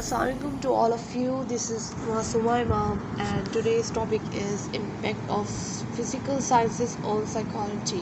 Assalamu alaikum to all of you. This is Masuma Imam and today's topic is impact of physical sciences on psychology.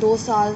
2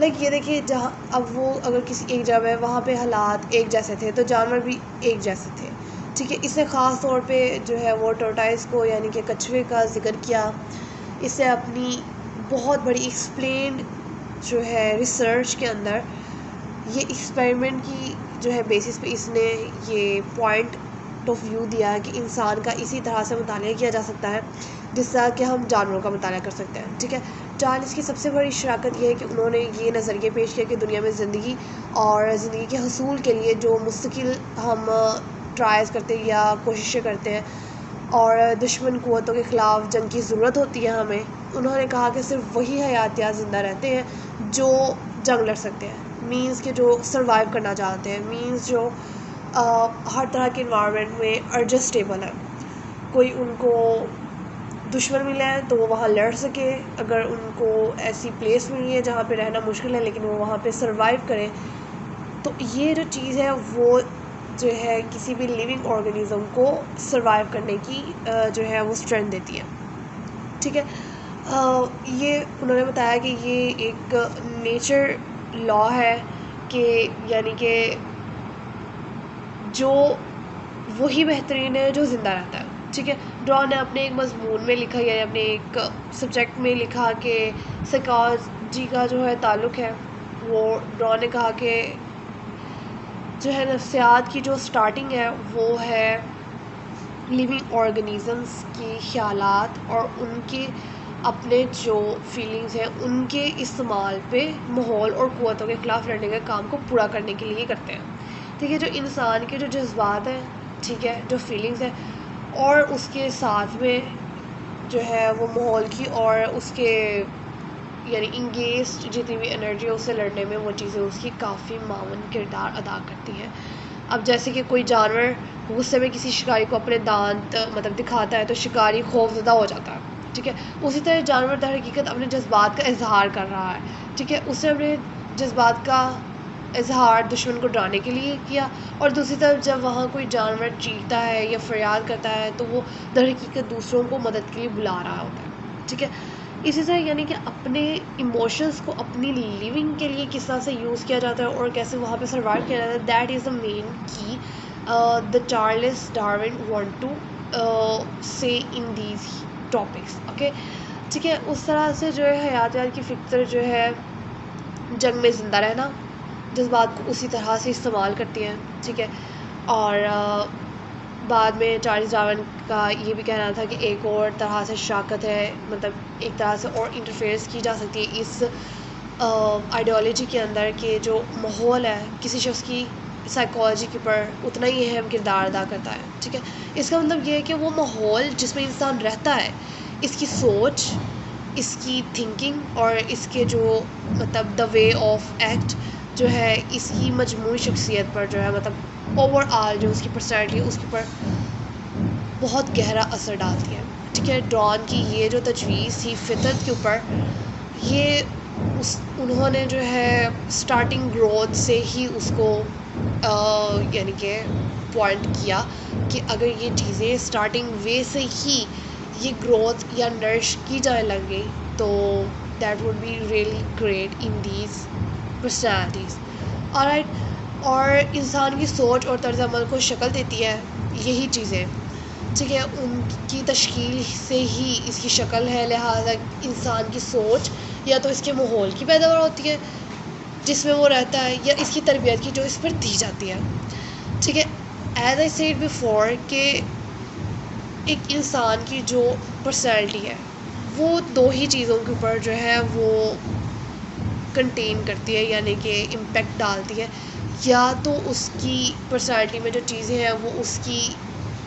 like یہ دیکھیے جہاں اب وہ اگر کسی ایک جگہ ہے وہاں پہ حالات ایک جیسے تھے تو جانور بھی ایک جیسے تھے، ٹھیک ہے. اس نے خاص طور پہ جو ہے وہ ٹورٹائز کو یعنی کہ کچھوے کا ذکر کیا. اس سے اپنی بہت بڑی ایکسپلینڈ جو ہے ریسرچ کے اندر یہ ایکسپیریمنٹ کی جو ہے بیسس پہ اس نے یہ پوائنٹ آف ویو دیا کہ انسان کا اسی طرح سے مطالعہ کیا جا سکتا ہے جس طرح کہ ہم جانوروں کا مطالعہ کر سکتے ہیں، ٹھیک ہے. چارلس کی سب سے بڑی شراکت یہ ہے کہ انہوں نے یہ نظریہ پیش کیا کہ دنیا میں زندگی اور زندگی کے حصول کے لیے جو مستقل ہم ٹرائز کرتے ہیں یا کوششیں کرتے ہیں اور دشمن قوتوں کے خلاف جنگ کی ضرورت ہوتی ہے ہمیں. انہوں نے کہا کہ صرف وہی حیاتیات زندہ رہتے ہیں جو جنگ لڑ سکتے ہیں، مینس کہ جو سروائیو کرنا چاہتے ہیں، مینس جو ہر طرح کے انوائرمنٹ میں ایڈجسٹیبل ہے. کوئی ان کو دشمن ملا ہے تو وہ وہاں لڑ سکے، اگر ان کو ایسی پلیس ملی ہے جہاں پہ رہنا مشکل ہے لیکن وہ وہاں پہ سروائیو کرے. تو یہ جو چیز ہے وہ جو ہے کسی بھی لیونگ آرگنیزم کو سروائیو کرنے کی جو ہے وہ اسٹرینتھ دیتی ہے، ٹھیک ہے. یہ انہوں نے بتایا کہ یہ ایک نیچر لا ہے کہ یعنی کہ جو وہی بہترین ہے جو زندہ رہتا ہے، ٹھیک ہے. ڈرا نے اپنے ایک مضمون میں لکھا یا اپنے ایک سبجیکٹ میں لکھا کہ سائیکالوجی کا جو ہے تعلق ہے. وہ ڈرا نے کہا کہ جو ہے نفسیات کی جو سٹارٹنگ ہے وہ ہے لیونگ آرگنیزمس کی خیالات اور ان کے اپنے جو فیلنگز ہیں ان کے استعمال پہ ماحول اور قوتوں کے خلاف لڑنے کے کام کو پورا کرنے کے لیے کرتے ہیں، ٹھیک ہے. جو انسان کے جو جذبات ہیں، ٹھیک ہے، جو فیلنگز ہیں اور اس کے ساتھ میں جو ہے وہ ماحول کی اور اس کے یعنی انگیزڈ جتنی بھی انرجی ہے اس سے لڑنے میں وہ چیزیں اس کی کافی معاون کردار ادا کرتی ہیں. اب جیسے کہ کوئی جانور غصے میں کسی شکاری کو اپنے دانت مطلب دکھاتا ہے تو شکاری خوف زدہ ہو جاتا ہے، ٹھیک ہے. اسی طرح جانور در حقیقت اپنے جذبات کا اظہار کر رہا ہے، ٹھیک ہے. اس نے اپنے جذبات کا اظہار دشمن کو ڈرانے کے لیے کیا، اور دوسری طرف جب وہاں کوئی جانور چیختا ہے یا فریاد کرتا ہے تو وہ در حقیقت دوسروں کو مدد کے لیے بلا رہا ہوتا ہے، ٹھیک ہے. اسی طرح یعنی کہ اپنے ایموشنس کو اپنی لیونگ کے لیے کس طرح سے یوز کیا جاتا ہے اور کیسے وہاں پہ سروائیو کیا جاتا ہے، دیٹ از دا مین کی دا چارلس ڈارون وانٹ ٹو سے ان دیز ٹاپکس، اوکے، ٹھیک ہے. اس طرح سے جو ہے حیاتیات کی فکر جو ہے جنگ میں زندہ رہنا جذبات کو اسی طرح سے استعمال کرتی ہیں، ٹھیک ہے. اور بعد میں چارلس ڈارون کا یہ بھی کہنا تھا کہ ایک اور طرح سے شراکت ہے، مطلب ایک طرح سے اور انٹرفیئرس کی جا سکتی ہے اس آئیڈیالوجی کے اندر کہ جو ماحول ہے کسی شخص کی سائیکالوجی کے اوپر اتنا ہی اہم کردار ادا کرتا ہے، ٹھیک ہے. اس کا مطلب یہ ہے کہ وہ ماحول جس میں انسان رہتا ہے اس کی سوچ، اس کی تھنکنگ اور اس کے جو مطلب دا وے آف ایکٹ جو ہے اس کی مجموعی شخصیت پر جو ہے مطلب اوور آل جو اس کی پرسنالٹی ہے اس کے اوپر بہت گہرا اثر ڈالتی ہے، ٹھیک ہے. ڈران کی یہ جو تجویز تھی فطرت کے اوپر، یہ انہوں نے جو ہے اسٹارٹنگ گروتھ سے ہی اس کو یعنی کہ پوائنٹ کیا کہ اگر یہ چیزیں اسٹارٹنگ وے سے ہی یہ گروتھ یا نرش کی جانے لگ گئی تو that would be really great in these personalities. اور انسان کی سوچ اور طرز عمل کو شکل دیتی ہے یہی چیزیں، ٹھیک ہے. ان کی تشکیل سے ہی اس کی شکل ہے، لہٰذا انسان کی سوچ یا تو اس کے ماحول کی پیداوار ہوتی ہے جس میں وہ رہتا ہے یا اس کی تربیت کی جو اس پر دی جاتی ہے، ٹھیک ہے. ایز آئی سیڈ بیفور کہ ایک انسان کی جو پرسنالٹی ہے وہ دو ہی چیزوں کے اوپر جو ہے وہ کنٹین کرتی ہے یعنی کہ امپیکٹ ڈالتی ہے، یا تو اس کی پرسنالٹی میں جو چیزیں ہیں وہ اس کی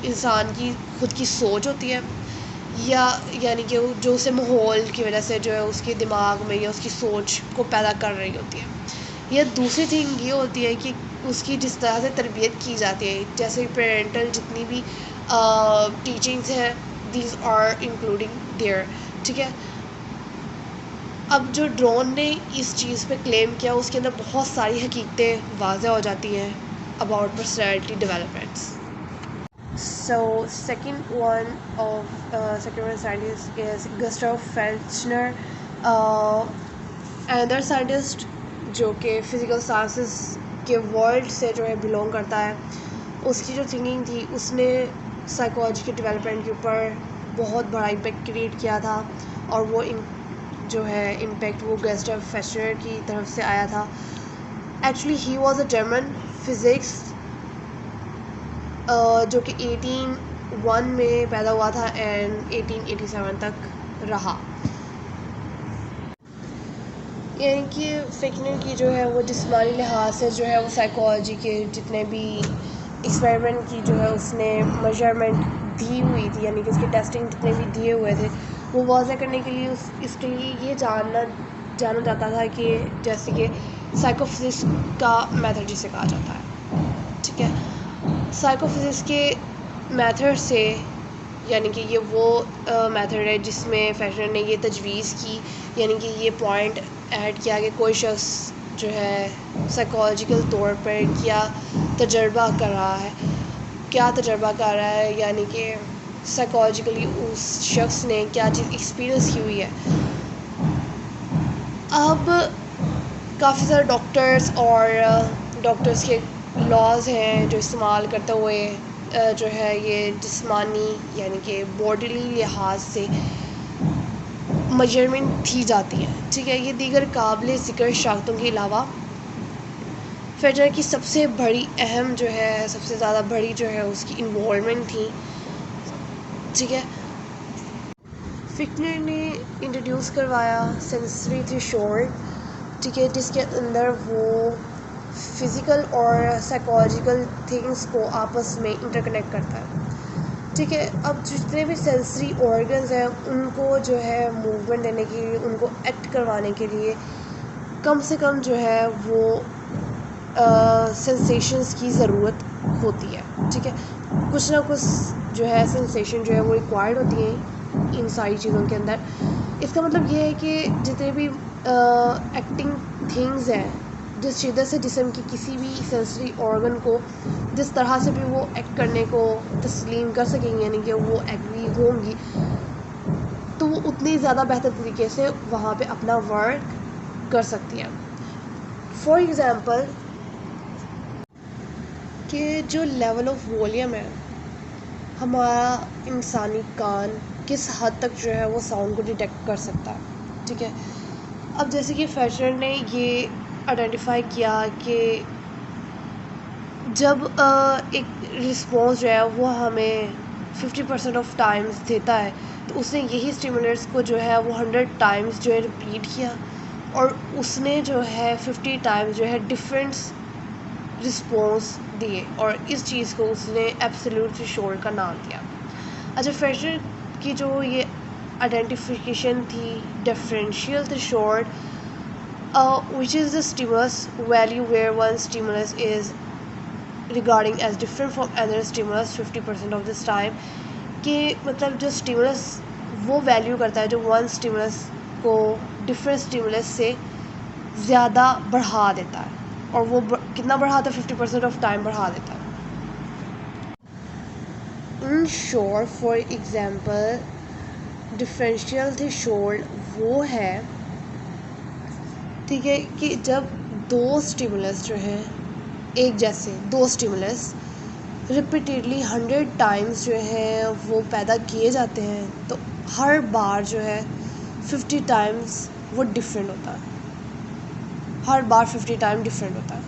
انسان کی خود کی سوچ ہوتی ہے، یا یعنی کہ جو اسے ماحول کی وجہ سے جو ہے اس کے دماغ میں یا اس کی سوچ کو پیدا کر رہی ہوتی ہے، یا دوسری تھنگ یہ ہوتی ہے کہ اس کی جس طرح سے تربیت کی جاتی ہے جیسے پیرنٹل جتنی بھی ٹیچنگس ہیں دیز آر انکلوڈنگ دیئر، ٹھیک ہے. اب جو ڈرون نے اس چیز پہ کلیم کیا اس کے اندر بہت ساری حقیقتیں واضح ہو جاتی ہیں about personality developments. So second one scientist is Gustav Fechner. Another scientist جو کہ فزیکل سائنسز کے ورلڈ سے جو ہے بلونگ کرتا ہے، اس کی جو تھنکنگ تھی اس نے سائیکالوجی کے ڈیولپمنٹ کے اوپر بہت بڑا امپیکٹ کریٹ کیا تھا، اور وہ جو ہے امپیکٹ وہ گسٹاو فیشنر کی طرف سے آیا تھا. Actually he was a German physics جو کہ 1801 میں پیدا ہوا تھا اینڈ 1887 تک رہا. یعنی کہ فیکنر کی جو ہے وہ جسمانی لحاظ سے جو ہے وہ سائیکالوجی کے جتنے بھی ایکسپیریمنٹ کی جو ہے اس نے میجرمنٹ دی ہوئی تھی، یعنی کہ اس کے ٹیسٹنگ جتنے بھی دیے ہوئے تھے وہ واضح کرنے کے لیے اس کے لیے یہ جانا جاتا تھا کہ جیسے کہ سائیکو فزکس کا میتھڈ جسے کہا جاتا ہے. ٹھیک ہے، سائیکو فزکس کے میتھڈ سے، یعنی کہ یہ وہ میتھڈ ہے جس میں فیشنر نے یہ تجویز کی، یعنی کہ یہ پوائنٹ ایڈ کیا کہ کوئی شخص جو ہے سائیکالوجیکل طور پر کیا تجربہ کر رہا ہے، یعنی کہ سائیکالوجیکلی اس شخص نے کیا چیز ایکسپیرئنس کی ہوئی ہے. اب کافی سارے ڈاکٹرز اور ڈاکٹرز کے لاز ہیں جو استعمال کرتے ہوئے جو ہے یہ جسمانی یعنی کہ باڈیلی لحاظ سے میجرمنٹ تھی جاتی ہیں. ٹھیک ہے، یہ دیگر قابل ذکر شاختوں کے علاوہ فیشنر کی سب سے بڑی اہم جو ہے سب سے زیادہ بڑی جو ہے اس کی انوالومنٹ تھی. ٹھیک ہے، فیکنر نے انٹروڈیوس کروایا سینسری تھریشولڈ، ٹھیک ہے، جس کے اندر وہ فزیکل اور سائیکالوجیکل تھنگس کو آپس میں انٹر کنیکٹ کرتا ہے. ٹھیک ہے، اب جتنے بھی سینسری آرگنز ہیں ان کو جو ہے موومنٹ دینے کے لیے، ان کو ایکٹ کروانے کے لیے کم سے کم جو ہے وہ سینسیشنز کی ضرورت ہوتی ہے. ٹھیک ہے، کچھ نہ کچھ جو ہے سینسیشن جو ہے وہ ریکوائرڈ ہوتی ہیں ان ساری چیزوں کے اندر. اس کا مطلب یہ ہے کہ جتنے بھی ایکٹنگ تھنگز ہیں، جس شدت سے جسم کی کسی بھی سینسری آرگن کو جس طرح سے بھی وہ ایکٹ کرنے کو تسلیم کر سکیں گے، یعنی کہ وہ ایگری ہوں گی، تو وہ اتنی زیادہ بہتر طریقے سے وہاں پہ اپنا ورک کر سکتی ہیں. فار ایگزامپل کہ جو لیول آف ولیوم ہے، ہمارا انسانی کان کس حد تک جو ہے وہ ساؤنڈ کو ڈیٹیکٹ کر سکتا ہے. ٹھیک ہے، اب جیسے کہ فیشنر نے یہ آئیڈینٹیفائی کیا کہ جب ایک رسپانس جو ہے وہ ہمیں 50% آف ٹائمز دیتا ہے، تو اس نے یہی اسٹیمولرس کو جو ہے وہ 100 ٹائمز جو ہے ریپیٹ کیا، اور اس نے جو ہے 50 ٹائمز جو ہے ڈفرینٹ رسپانس دیے، اور اس چیز کو اس نے ایبسلیوٹ تھریشولڈ کا نام دیا. اچھا، فیشنر کی جو یہ آئیڈینٹیفیکیشن تھی differential threshold which is the stimulus value where one stimulus is regarding as different from another stimulus 50% of this time، کہ مطلب جو stimulus وہ ویلیو کرتا ہے جو one stimulus کو different stimulus سے زیادہ بڑھا دیتا ہے، اور وہ کتنا بڑھاتا ہے؟ 50% آف ٹائم بڑھا دیتا ہے. In short for example differential threshold وہ ہے، ٹھیک ہے، کہ جب دو اسٹیمولس جو ہیں ایک جیسے دو اسٹیمولس ریپیٹیڈلی 100 ٹائمز جو ہیں وہ پیدا کیے جاتے ہیں، تو ہر بار جو ہے 50 ٹائمز وہ ڈفرینٹ ہوتا ہے، ہر بار 50 ٹائم ڈفرینٹ ہوتا ہے.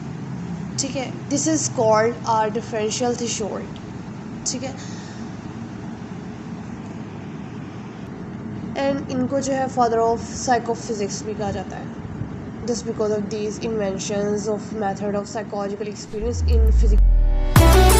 ٹھیک ہے، this is called R differential threshold. ٹھیک ہے، اینڈ ان کو جو ہے فادر آف سائیکو فزکس بھی کہا جاتا ہے. Just because of these inventions of method of psychological experience in physics.